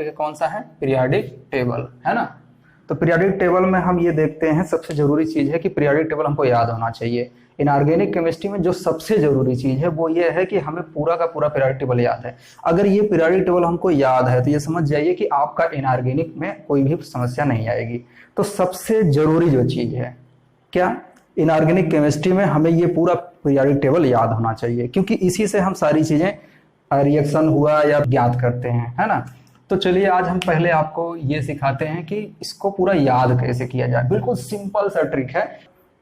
Topic है कौन सा है, पीरियोडिक टेबल, है ना। तो पीरियोडिक टेबल में हम ये देखते हैं, सबसे जरूरी चीज है कि पीरियोडिक टेबल हमको याद होना चाहिए। इनऑर्गेनिक केमिस्ट्री में जो सबसे जरूरी चीज है वो ये है कि हमें पूरा का पूरा पीरियोडिक टेबल याद है। अगर ये पीरियोडिक टेबल हमको याद है तो ये समझ जाइए कि आपका इनऑर्गेनिक में कोई भी समस्या नहीं आएगी। तो सबसे जरूरी जो चीज है क्या, इनऑर्गेनिक केमिस्ट्री में हमें ये पूरा पीरियोडिक टेबल याद होना चाहिए, क्योंकि इसी से हम सारी चीजें रिएक्शन हुआ या ज्ञात करते हैं, है ना। तो चलिए आज हम पहले आपको ये सिखाते हैं कि इसको पूरा याद कैसे किया जाए। बिल्कुल सिंपल सा ट्रिक है,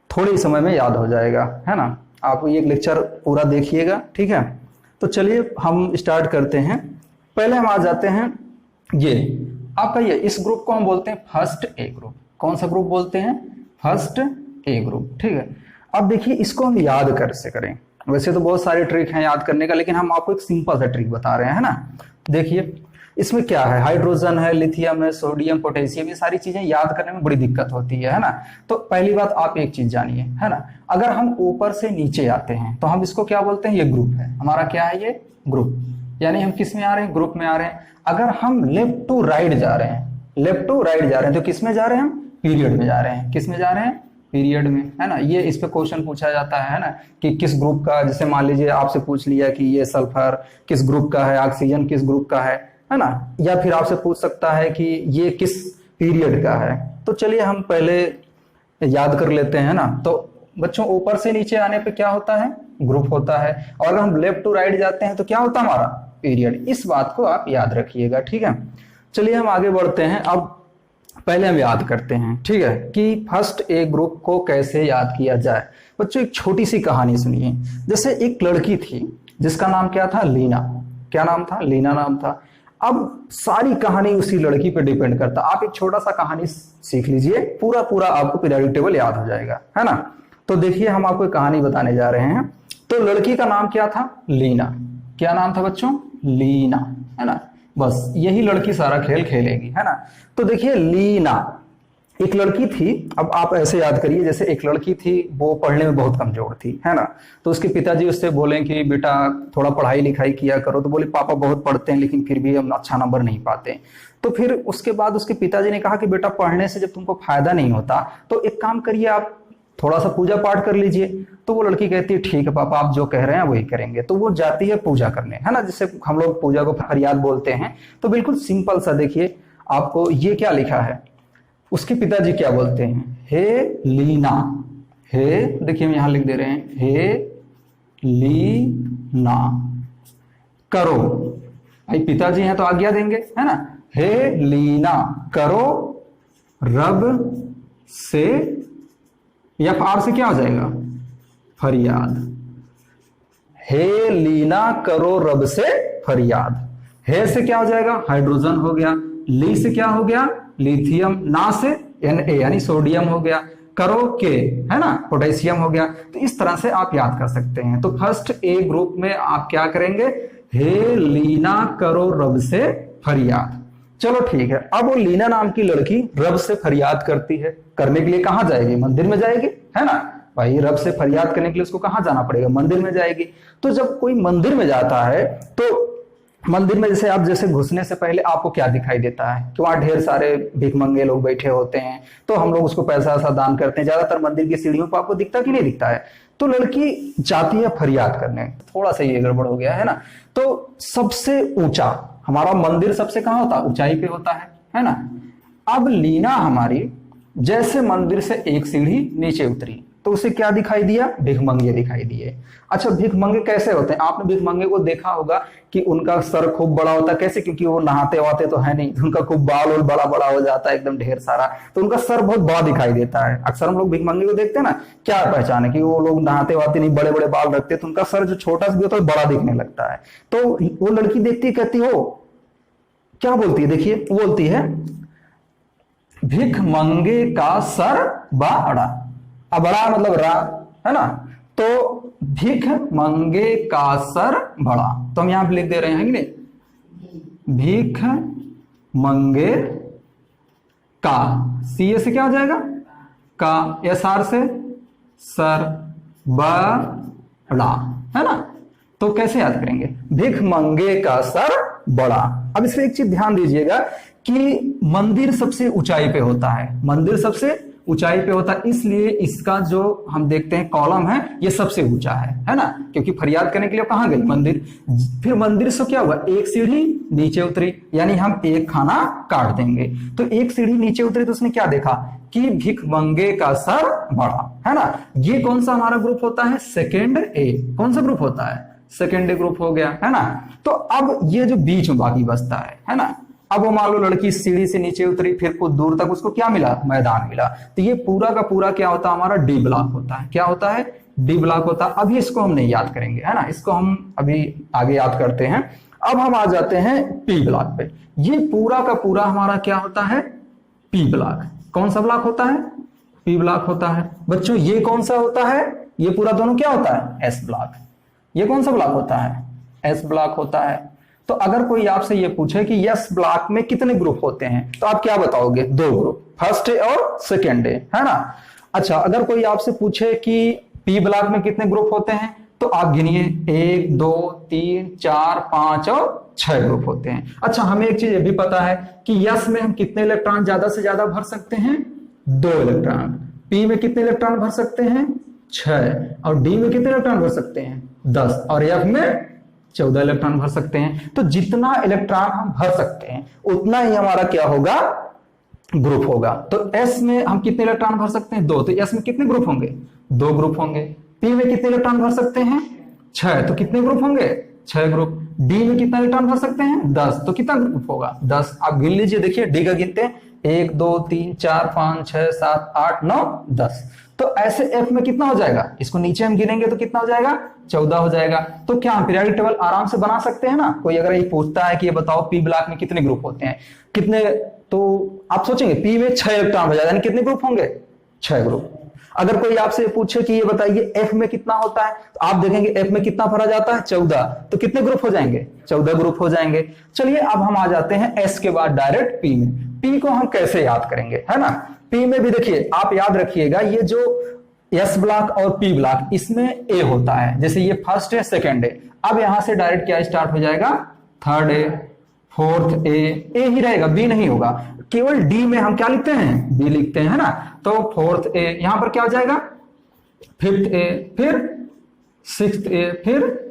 थोड़े समय में याद हो जाएगा, है ना। आप ये लेक्चर पूरा देखिएगा, ठीक है। तो चलिए हम स्टार्ट करते हैं। पहले हम आ जाते हैं, ये आपका ये इस ग्रुप को हम बोलते हैं फर्स्ट ए ग्रुप। कौन सा ग्रुप बोलते हैं, फर्स्ट ए ग्रुप, ठीक है। अब देखिए इसको हम याद कैसे करें। वैसे तो बहुत सारे ट्रिक हैं याद करने का, लेकिन हम आपको एक सिंपल सा ट्रिक बता रहे हैं, है ना। देखिए इसमें क्या है, हाइड्रोजन है, लिथियम है, सोडियम, पोटेशियम, ये सारी चीजें याद करने में बड़ी दिक्कत होती है ना। तो पहली बात आप एक चीज जानिए, है ना, अगर हम ऊपर से नीचे आते हैं तो हम इसको क्या बोलते हैं, ये ग्रुप है हमारा, क्या है ये ग्रुप, यानी हम किस में आ रहे हैं, ग्रुप में आ रहे हैं। अगर हम लेफ्ट टू राइट जा रहे हैं, लेफ्ट टू राइट जा रहे हैं तो किस में जा रहे हैं, हम पीरियड में जा रहे हैं। किस में जा रहे हैं, पीरियड में, है ना। ये इस पे क्वेश्चन पूछा जाता है ना, कि किस ग्रुप का, जैसे मान लीजिए आपसे पूछ लिया कि ये सल्फर किस ग्रुप का है, ऑक्सीजन किस ग्रुप का है ना। या फिर आपसे पूछ सकता है कि ये किस पीरियड का है। तो चलिए हम पहले याद कर लेते हैं ना। तो बच्चों ऊपर से नीचे आने पे क्या होता है, ग्रुप होता है, और अगर हम लेफ्ट टू राइट जाते हैं तो क्या होता है हमारा, पीरियड। इस बात को आप याद रखिएगा, ठीक है। चलिए हम आगे बढ़ते हैं। अब पहले हम याद करते हैं, ठीक है, कि फर्स्ट ए ग्रुप को कैसे याद किया जाए। बच्चों एक छोटी सी कहानी सुनिए। जैसे एक लड़की थी जिसका नाम क्या था, लीना। क्या नाम था, लीना नाम था। अब सारी कहानी उसी लड़की पे डिपेंड करता। आप एक छोटा सा कहानी सीख लीजिए, पूरा पूरा आपको पीरियोडिक टेबल याद हो जाएगा, है ना। तो देखिए हम आपको एक कहानी बताने जा रहे हैं। तो लड़की का नाम क्या था, लीना। क्या नाम था बच्चों, लीना, है ना। बस यही लड़की सारा खेल खेलेगी, है ना। तो देखिए लीना एक लड़की थी। अब आप ऐसे याद करिए, जैसे एक लड़की थी, वो पढ़ने में बहुत कमजोर थी, है ना। तो उसके पिताजी उससे बोले कि बेटा थोड़ा पढ़ाई लिखाई किया करो। तो बोले पापा बहुत पढ़ते हैं लेकिन फिर भी हम अच्छा नंबर नहीं पाते। तो फिर उसके बाद उसके पिताजी ने कहा कि बेटा पढ़ने से जब तुमको फायदा नहीं होता तो एक काम करिए, आप थोड़ा सा पूजा पाठ कर लीजिए। तो वो लड़की कहती है ठीक है पापा, आप जो कह रहे हैं वही करेंगे। तो वो जाती है पूजा करने, है ना, जिससे हम लोग पूजा को फरियाद बोलते हैं। तो बिल्कुल सिंपल सा देखिए आपको ये क्या लिखा है, उसके पिताजी क्या बोलते हैं, हे लीना। हे देखिए हम यहां लिख दे रहे हैं, हे लीना करो। भाई पिताजी हैं तो आज्ञा देंगे, है ना। हे लीना करो रब से, या आर से क्या हो जाएगा, फरियाद। हे लीना करो रब से फरियाद। हे से क्या हो जाएगा, हाइड्रोजन हो गया। ली से क्या हो गया, लिथियम। ना से Na यानी सोडियम हो गया। करो के, है ना, पोटेशियम हो गया। तो इस तरह से आप याद कर सकते हैं। तो फर्स्ट ए ग्रुप में आप क्या करेंगे, हे लीना करो रब से फरियाद। चलो ठीक है। अब वो लीना नाम की लड़की रब से फरियाद करती है। करने के लिए कहां जाएगी, मंदिर में जाएगी, है ना। भाई रब से फरियाद करने के लिए उसको कहां जाना पड़ेगा, मंदिर में जाएगी। तो जब कोई मंदिर में जाता है तो मंदिर में जैसे आप जैसे घुसने से पहले आपको क्या दिखाई देता है, कि वहां ढेर सारे भिखमंगे लोग बैठे होते हैं। तो हम लोग उसको पैसा ऐसा दान करते हैं। ज्यादातर मंदिर की सीढ़ियों पर आपको दिखता कि नहीं दिखता है। तो लड़की जाती है फरियाद करने। थोड़ा सा ये गड़बड़ हो गया, है ना। तो सबसे ऊंचा हमारा मंदिर सबसे कहां होता है, ऊंचाई पे होता है ना। अब लीना हमारी जैसे मंदिर से एक सीढ़ी नीचे उतरी तो उसे क्या दिखाई दिया, भिखमंगे दिखाई दिए। अच्छा भीखमंगे कैसे होते हैं, आपने भीखमंगे को देखा होगा कि उनका सर खूब बड़ा होता है। कैसे, क्योंकि वो नहाते वहाते तो है नहीं, उनका खूब बाल और बड़ा बड़ा हो जाता है, एकदम ढेर सारा। तो उनका सर बहुत बड़ा दिखाई देता है। अक्सर हम लोग भीखमंगे को देखते हैं ना, क्या पहचान है कि वो लोग नहाते वहाते नहीं, बड़े बड़े बाल रखते, तो उनका सर जो छोटा सा भी होता है बड़ा दिखने लगता है। तो वो लड़की देखती कहती हो, क्या बोलती है, देखिए बोलती है भिखमंगे का सर बड़ा। अब बड़ा मतलब रा, है ना। तो भिख मंगे का सर बड़ा। तो हम यहां पे लिख दे रहे हैं कि नहीं, भीख मंगे का, सी से क्या हो जाएगा, का, एस आर से सर बड़ा, है ना। तो कैसे याद करेंगे, भिख मंगे का सर बड़ा। अब इसमें एक चीज ध्यान दीजिएगा कि मंदिर सबसे ऊंचाई पे होता है, मंदिर सबसे ऊंचाई पे होता है, इसलिए इसका जो हम देखते हैं कॉलम है ये सबसे ऊंचा है ना, क्योंकि फरियाद करने के लिए कहां गई? मंदिर। फिर मंदिर से क्या हुआ? एक सीढ़ी नीचे उतरी, यानी हम एक खाना काट देंगे। तो एक सीढ़ी नीचे उतरी तो उसने क्या देखा कि भिखमंगे का सर बड़ा, है ना। ये कौन सा हमारा ग्रुप होता है? सेकेंड ए। कौन सा ग्रुप होता है? सेकेंड ए ग्रुप हो गया, है ना। तो अब ये जो बीच में बाकी बचता है ना, अब वो मान लो लड़की सीढ़ी से नीचे उतरी, फिर कुछ दूर तक उसको क्या मिला? मैदान मिला। तो ये पूरा का पूरा क्या होता है? हमारा डी ब्लॉक होता है। क्या होता है? डी ब्लॉक होता है। अभी इसको हम नहीं याद करेंगे, है ना, इसको हम अभी आगे याद करते हैं। अब हम आ जाते हैं पी ब्लॉक पे। ये पूरा का पूरा हमारा क्या होता है? P block. कौन सा ब्लॉक होता है? पी ब्लॉक होता है। बच्चों ये कौन सा होता है? ये पूरा दोनों क्या होता है? S block. ये कौन सा ब्लॉक होता है? एस ब्लॉक होता है। तो अगर कोई आपसे ये पूछे कि एस ब्लॉक में कितने ग्रुप होते हैं, तो आप क्या बताओगे? 2 ग्रुप, फर्स्ट ए और सेकेंड ए, है ना। अच्छा, अगर कोई आपसे पूछे कि पी ब्लॉक में कितने ग्रुप होते हैं, तो आप गिनिए 1 2 3 4 5 और 6 ग्रुप होते हैं। अच्छा, हमें एक चीज ये भी पता है कि यस में हम कितने इलेक्ट्रॉन ज्यादा से ज्यादा भर सकते हैं? 2 इलेक्ट्रॉन। पी में कितने इलेक्ट्रॉन भर सकते हैं? 6। और डी में कितने इलेक्ट्रॉन भर सकते हैं? 10। और एफ में 14 इलेक्ट्रॉन भर सकते हैं। तो जितना इलेक्ट्रॉन हम भर सकते हैं उतना ही हमारा क्या होगा? ग्रुप होगा। तो एस में हम कितने इलेक्ट्रॉन भर सकते हैं? 2। तो एस में कितने ग्रुप होंगे? 2 ग्रुप होंगे। पी में कितने इलेक्ट्रॉन भर सकते हैं? 6। तो कितने ग्रुप होंगे? 6 ग्रुप। डी में कितना इलेक्ट्रॉन भर सकते हैं? 10। तो कितना ग्रुप होगा? 10। आप गिन लीजिए, देखिए डी का गिनते हैं 1 2 3 4 5 6 7 8 9 10। तो ऐसे एफ में कितना हो जाएगा? इसको नीचे हम गिनेंगे तो कितना हो जाएगा? 14 हो जाएगा। तो क्या हम पीरियोडिक टेबल आराम से बना सकते हैं ना। कोई अगर ये पूछता है कि ये बताओ पी ब्लॉक में कितने ग्रुप होते हैं, कितने, तो आप सोचेंगे पी में 6 इलेक्ट्रॉन हो जाएगा, यानी कितने ग्रुप होंगे? 6 ग्रुप। अगर कोई आपसे पूछे कि ये बताइए एफ में कितना होता है, तो आप देखेंगे एफ में कितना भरा जाता है? 14। तो कितने ग्रुप हो जाएंगे? 14 ग्रुप हो जाएंगे। चलिए अब हम आ जाते हैं एस के बाद डायरेक्ट पी में। पी को हम कैसे याद करेंगे, है ना। पी में भी देखिए, आप याद रखिएगा ये जो एस ब्लॉक और पी ब्लॉक, इसमें ए होता है। जैसे ये फर्स्ट है, सेकेंड है। अब यहां से डायरेक्ट क्या स्टार्ट हो जाएगा? थर्ड ए, फोर्थ ए ही रहेगा, बी नहीं होगा। केवल डी में हम क्या लिखते हैं? बी लिखते हैं, है ना। तो फोर्थ ए, यहां पर क्या हो जाएगा? फिफ्थ ए, फिर सिक्स्थ ए, फिर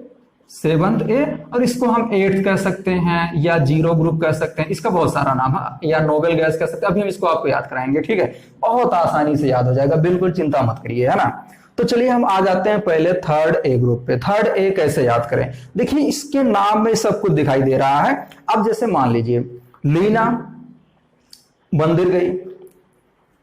सेवंथ ए, और इसको हम 8th कह सकते हैं या 0 ग्रुप कह सकते हैं। इसका बहुत सारा नाम है, या नोबेल गैस कह सकते हैं। अभी हम इसको आपको याद कराएंगे, ठीक है। बहुत आसानी से याद हो जाएगा, बिल्कुल चिंता मत करिए, है ना। तो चलिए हम आ जाते हैं पहले थर्ड ए ग्रुप पे। थर्ड ए कैसे याद करें? देखिए इसके नाम में सब कुछ दिखाई दे रहा है। अब जैसे मान लीजिए लीना मंदिर गई,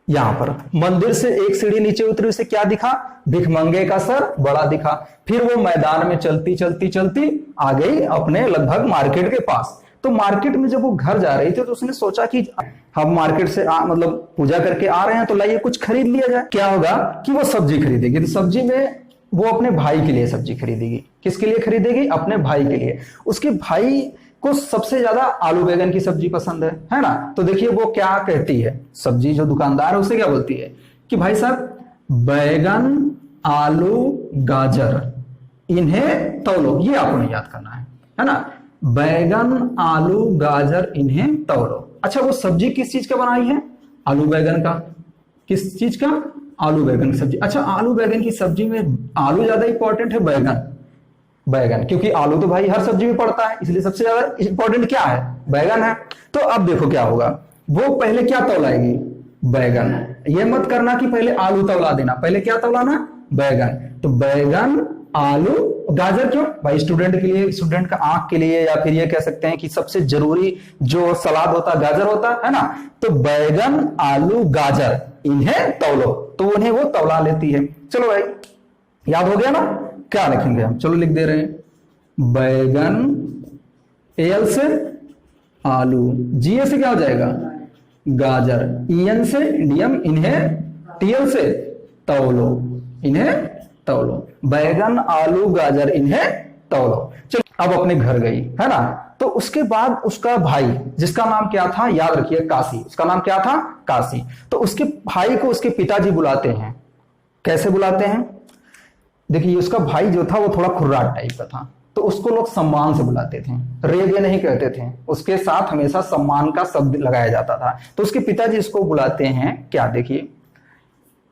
यहां पर मंदिर से एक सीढ़ी नीचे उतरी, उसे क्या दिखा? भिखमंगे का सर बड़ा दिखा। फिर वो मैदान में चलती चलती चलती आ गई अपने लगभग मार्केट के पास। तो मार्केट में जब वो घर जा रही थी तो उसने सोचा कि हम मार्केट से मतलब पूजा करके आ रहे हैं, तो लाइए कुछ खरीद लिया जाए। क्या होगा कि वो सब्जी खरीदेगी। तो सब्जी में वो अपने भाई के लिए सब्जी खरीदेगी। किसके लिए खरीदेगी? अपने भाई के लिए। उसके भाई को सबसे ज्यादा आलू बैगन की सब्जी पसंद है ना। तो देखिए वो क्या कहती है, सब्जी जो दुकानदार है उसे क्या बोलती है कि भाई साहब बैगन, आलू, गाजर इन्हें तौलो। ये आपको नहीं याद करना है ना। बैगन, आलू, गाजर इन्हें तौलो। अच्छा, वो सब्जी किस चीज का बनाई है? आलू बैगन का। किस चीज का? आलू बैगन की सब्जी। अच्छा, आलू बैगन की सब्जी में आलू ज्यादा इंपॉर्टेंट है बैगन? बैगन, क्योंकि आलू तो भाई हर सब्जी में पड़ता है, इसलिए सबसे ज्यादा इंपॉर्टेंट क्या है? बैगन है। तो अब देखो क्या होगा, वो पहले क्या तौलाएगी? बैगन। ये मत करना कि पहले आलू तौला देना, पहले क्या तौलाना? बैगन। तो बैगन, आलू, गाजर क्यों? भाई स्टूडेंट के लिए, स्टूडेंट का आंख के लिए, या फिर ये कह सकते हैं कि सबसे जरूरी जो सलाद होता है गाजर होता है ना। तो बैगन, आलू, गाजर इन्हें तौलो। तो उन्हें वो तौला लेती है। चलो भाई याद हो गया ना। क्या लिखेंगे हम? चलो लिख दे रहे हैं बैगन, एल से आलू, जीए से क्या हो जाएगा? गाजर, ईएन से इंडियम, इन्हें टीएल से तौलो, इन्हें तौलो। बैगन, आलू, गाजर इन्हें तौलो। चलो अब अपने घर गई, है ना। तो उसके बाद उसका भाई, जिसका नाम क्या था याद रखिए? काशी। उसका नाम क्या था? काशी। तो उसके भाई को उसके पिताजी बुलाते हैं। कैसे बुलाते हैं? देखिए उसका भाई जो था वो थोड़ा खुर्राट टाइप का था, तो उसको लोग सम्मान से बुलाते थे, रे गे नहीं कहते थे, उसके साथ हमेशा सम्मान का शब्द लगाया जाता था। तो उसके पिताजी इसको बुलाते हैं क्या, देखिए,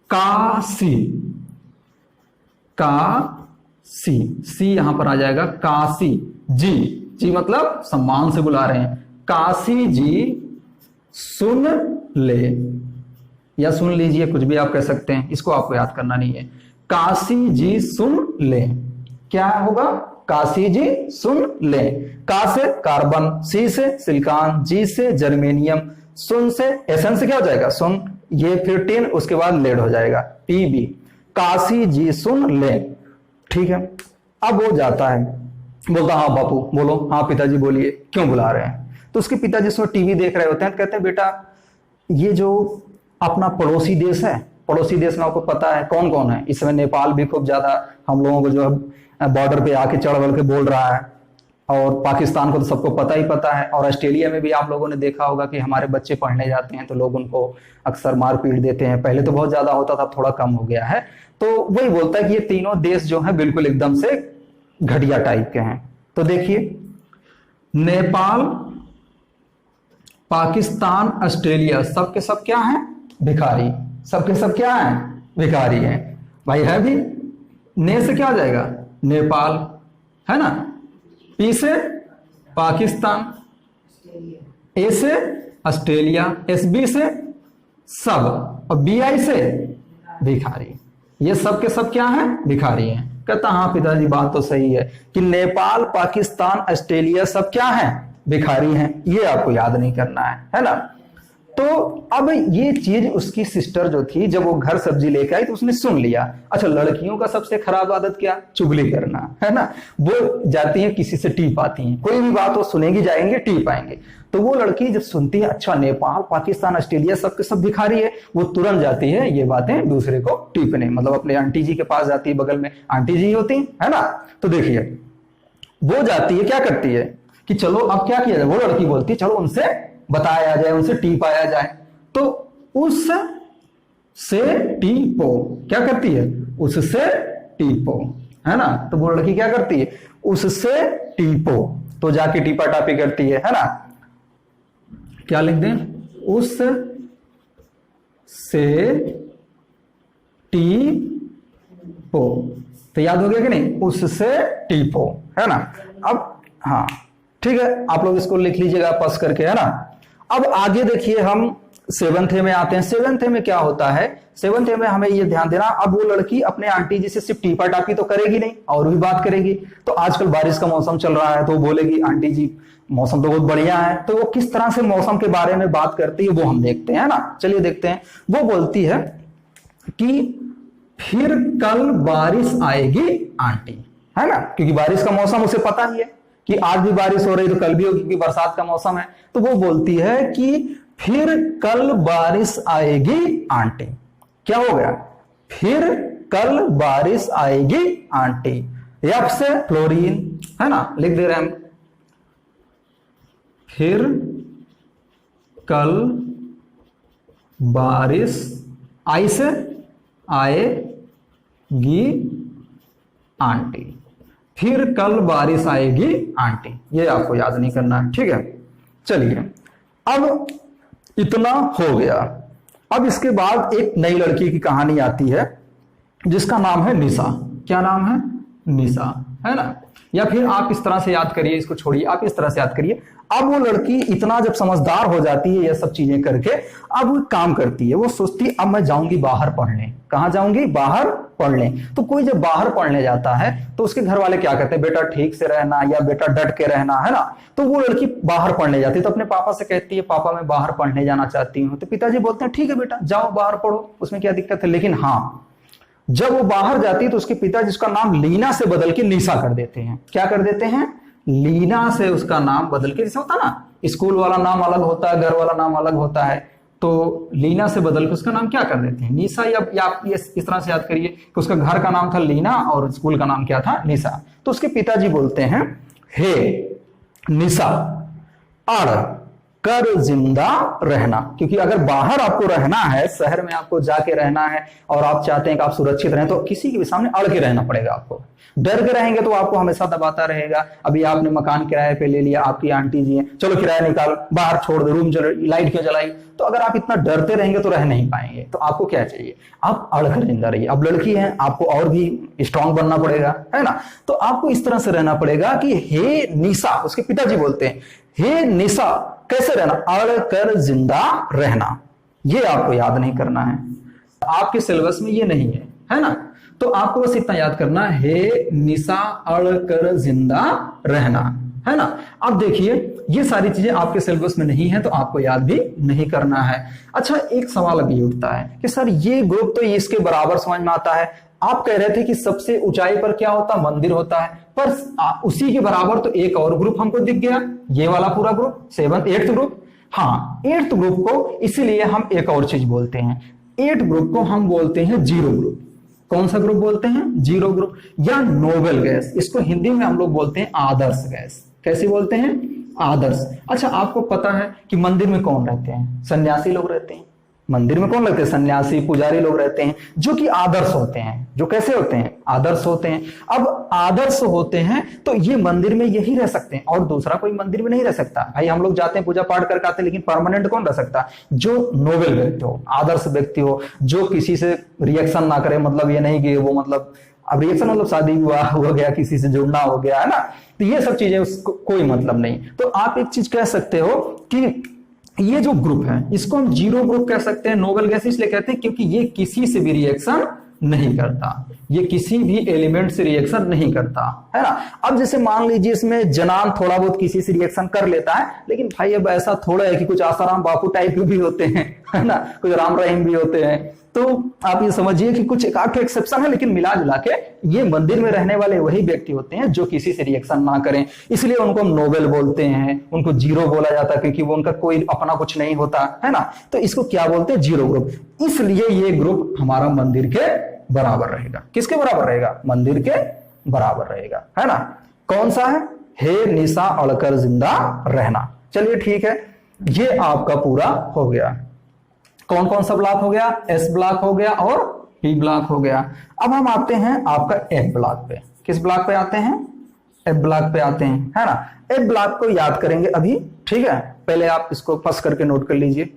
काशी, काशी, सी यहां पर आ जाएगा, काशी जी, जी मतलब सम्मान से बुला रहे हैं, काशी जी सुन ले, या सुन लीजिए, कुछ भी आप कह सकते हैं, इसको आपको याद करना नहीं है। काशी जी सुन ले, क्या होगा, काशी जी सुन ले। का से कार्बन, सी से सिलिकॉन, जी से जर्मेनियम, सुन से एसन से क्या हो जाएगा, सुन, ये फिर टिन, उसके बाद लेड हो जाएगा, पीबी, काशी जी सुन ले। ठीक है, अब वो जाता है, बोलता हाँ बापू बोलो, हाँ पिताजी बोलिए, क्यों बुला रहे हैं। तो उसके पिताजी उसमें टीवी देख रहे होते हैं, कहते हैं बेटा ये जो अपना पड़ोसी देश है, पड़ोसी देश में आपको पता है कौन कौन है, इस समय नेपाल भी खूब ज्यादा हम लोगों को जो है बॉर्डर पे आके चढ़ बढ़ के बोल रहा है, और पाकिस्तान को तो सबको पता ही पता है, और ऑस्ट्रेलिया में भी आप लोगों ने देखा होगा कि हमारे बच्चे पढ़ने जाते हैं तो लोग उनको अक्सर मार पीट देते हैं, पहले तो बहुत ज्यादा होता था, थोड़ा कम हो गया है। तो वही बोलता है कि ये तीनों देश जो है बिल्कुल एकदम से घटिया टाइप के हैं। तो देखिए, नेपाल, पाकिस्तान, ऑस्ट्रेलिया, सब के सब क्या है, भिखारी, सब के सब क्या है, भिखारी है भाई, है भी। ने से क्या हो जाएगा, नेपाल, है ना, पी से पाकिस्तान, ए से ऑस्ट्रेलिया, एस बी से सब, और बी आई से भिखारी, ये सब के सब क्या है, भिखारी हैं। कहता हाँ पिताजी बात तो सही है कि नेपाल, पाकिस्तान, ऑस्ट्रेलिया सब क्या है, भिखारी हैं, ये आपको याद नहीं करना है ना। तो अब ये चीज उसकी सिस्टर जो थी, जब वो घर सब्जी लेके आई तो उसने सुन लिया। अच्छा, लड़कियों का सबसे खराब आदत क्या, चुगली करना, है ना। वो जाती है किसी से टीप आती हैं, कोई भी बात वो सुनेगी, जाएंगे टीप आएंगे। तो वो लड़की जब सुनती है अच्छा नेपाल, पाकिस्तान, ऑस्ट्रेलिया सब के सब भिखारी है, वो तुरंत जाती है ये बातें दूसरे को टीपने, मतलब अपने आंटी जी के पास जाती है, बगल में आंटी जी होती है ना। तो देखिए वो जाती है, क्या करती है कि चलो अब क्या किया जाए, वो लड़की बोलती है चलो उनसे बताया जाए, उनसे टीप आया जाए। तो उस से टीपो, क्या करती है, उससे टीपो, है ना। तो वो लड़की क्या करती है, उससे टीपो, तो जाके टीपा टापी करती है ना। क्या लिख दें, उस से टीपो, तो याद हो गया कि नहीं, उससे टीपो, है ना। अब हाँ ठीक है, आप लोग इसको लिख लीजिएगा पास करके, है ना। अब आगे देखिए हम 7th में आते हैं। 7th में क्या होता है, 7th में हमें ये ध्यान देना, अब वो लड़की अपने आंटी जी से सिर्फ टीपा टापी तो करेगी नहीं, और भी बात करेगी। तो आजकल बारिश का मौसम चल रहा है, तो वो बोलेगी आंटी जी मौसम तो बहुत बढ़िया है। तो वो किस तरह से मौसम के बारे में बात करती है वो हम देखते हैं ना, चलिए देखते हैं। वो बोलती है कि फिर कल बारिश आएगी आंटी, है ना, क्योंकि बारिश का मौसम उसे पता ही है कि आज भी बारिश हो रही तो कल भी होगी, क्योंकि बरसात का मौसम है। तो वो बोलती है कि फिर कल बारिश आएगी आंटी। क्या हो गया, फिर कल बारिश आएगी आंटी। एफ से फ्लोरीन, है ना, लिख दे रहे हैं हम, फिर कल बारिश, आई से आएगी आंटी, फिर कल बारिश आएगी आंटी, ये आपको याद नहीं करना है, ठीक है। चलिए अब इतना हो गया। अब इसके बाद एक नई लड़की की कहानी आती है जिसका नाम है निशा। क्या नाम है, निशा, है ना। या फिर आप इस तरह से याद करिए, इसको छोड़िए, आप इस तरह से याद करिए। अब वो लड़की इतना जब समझदार हो जाती है ये सब चीजें करके, अब वो काम करती है, वो सोचती है अब मैं जाऊंगी बाहर पढ़ने। कहाँ जाऊंगी, बाहर पढ़ने। तो कोई जब बाहर पढ़ने जाता है तो उसके घर वाले क्या कहते हैं, बेटा ठीक से रहना या बेटा डट के रहना, है ना। तो वो लड़की बाहर पढ़ने जाती है, तो अपने पापा से कहती है पापा मैं बाहर पढ़ने जाना चाहती हूँ। तो पिताजी बोलते हैं ठीक है बेटा जाओ बाहर पढ़ो, उसमें क्या दिक्कत है। लेकिन हाँ, जब वो बाहर जाती है तो उसके पिता जिसका नाम लीना से बदल के निशा कर देते हैं। क्या कर देते हैं, लीना से उसका नाम बदल के, जैसे होता ना स्कूल वाला नाम अलग होता है, घर वाला नाम अलग होता है, तो लीना से बदल के उसका नाम क्या कर देते हैं, निशा। या आप इस तरह से याद करिए कि उसका घर का नाम था लीना और स्कूल का नाम क्या था, निशा। तो उसके पिताजी बोलते हैं हे निशा अड़ कर जिंदा रहना, क्योंकि अगर बाहर आपको रहना है, शहर में आपको जाके रहना है और आप चाहते हैं कि आप सुरक्षित रहें, तो किसी के भी सामने अड़ के रहना पड़ेगा आपको। डर के रहेंगे तो आपको हमेशा दबाता रहेगा। अभी आपने मकान किराए पे ले लिया, आपकी आंटी जी हैं, चलो किराया निकालो, बाहर छोड़ दो, रूम चलो, लाइट क्यों जलाई। तो अगर आप इतना डरते रहेंगे तो रह नहीं पाएंगे। तो आपको क्या चाहिए, आप अड़कर जिंदा रहिए। अब लड़की है, आपको और भी स्ट्रांग बनना पड़ेगा, है ना। तो आपको इस तरह से रहना पड़ेगा कि हे निशा, उसके पिताजी बोलते हैं हे निशा, कैसे रहना, अड़कर जिंदा रहना। ये आपको याद नहीं करना है, आपके सिलेबस में ये नहीं है ना। तो आपको बस इतना याद करना है, निशा अड़कर जिंदा रहना, है ना। अब देखिए ये सारी चीजें आपके सिलेबस में नहीं है तो आपको याद भी नहीं करना है। अच्छा, एक सवाल अभी उठता है कि सर ये ग्रुप तो इसके बराबर समझ में आता है। आप कह रहे थे कि सबसे ऊंचाई पर क्या होता, मंदिर होता है, पर उसी के बराबर तो एक और ग्रुप हमको दिख गया, ये वाला पूरा ग्रुप, 8th ग्रुप। हाँ, 8th ग्रुप को इसीलिए हम एक और चीज बोलते हैं, 8th ग्रुप को हम बोलते हैं जीरो ग्रुप। कौन सा ग्रुप बोलते हैं, जीरो ग्रुप या नोबल गैस। इसको हिंदी में हम लोग बोलते हैं आदर्श गैस। कैसे बोलते हैं, आदर्श। अच्छा, आपको पता है कि मंदिर में कौन रहते हैं, सन्यासी लोग रहते हैं। मंदिर में कौन रहते हैं, सन्यासी पुजारी लोग रहते हैं, जो कि आदर्श होते हैं। जो कैसे होते हैं, आदर्श होते हैं। अब आदर्श होते हैं तो ये मंदिर में यही रह सकते हैं और दूसरा कोई मंदिर में नहीं रह सकता। भाई हम लोग जाते हैं पूजा पाठ करके आते हैं, लेकिन परमानेंट कौन रह सकता, जो नोबल व्यक्ति हो, आदर्श व्यक्ति हो, जो किसी से रिएक्शन ना करे। मतलब ये नहीं कि वो मतलब, अब रिएक्शन मतलब शादी विवाह हो गया, किसी से जुड़ना हो गया, है ना। तो ये सब चीजें उसको कोई मतलब नहीं। तो आप एक चीज कह सकते हो कि ये जो ग्रुप है इसको हम जीरो ग्रुप कह सकते हैं। नोबल गैस इसलिए कहते हैं क्योंकि ये किसी से भी रिएक्शन नहीं करता, ये किसी भी एलिमेंट से रिएक्शन नहीं करता, है ना। अब जैसे मान लीजिए इसमें जनान थोड़ा बहुत किसी से रिएक्शन कर लेता है, लेकिन भाई अब ऐसा थोड़ा है कि कुछ आसाराम बापू टाइप भी होते हैं, है ना, कुछ राम रहीम भी होते हैं। तो आप ये समझिए कि कुछ एक आध एक्सेप्शन है, लेकिन मिला जुला के ये मंदिर में रहने वाले वही व्यक्ति होते हैं जो किसी से रिएक्शन ना करें। इसलिए उनको हम नोबल बोलते हैं, उनको जीरो बोला जाता है क्योंकि वो उनका कोई अपना कुछ नहीं होता, है ना। तो इसको क्या बोलते हैं, जीरो ग्रुप। इसलिए ये ग्रुप हमारा मंदिर के बराबर रहेगा। किसके बराबर रहेगा, मंदिर के बराबर रहेगा, है ना। कौन सा है, हे निशा अड़कर जिंदा रहना। चलिए ठीक है, ये आपका पूरा हो गया। कौन कौन सा ब्लॉक हो गया, एस ब्लॉक हो गया और पी ब्लॉक हो गया। अब हम आते हैं आपका एफ ब्लॉक पे। किस ब्लॉक पे आते हैं, एफ ब्लॉक पे आते हैं, है ना। एफ ब्लॉक को याद करेंगे अभी, ठीक है। पहले आप इसको फर्स्ट करके नोट कर लीजिए।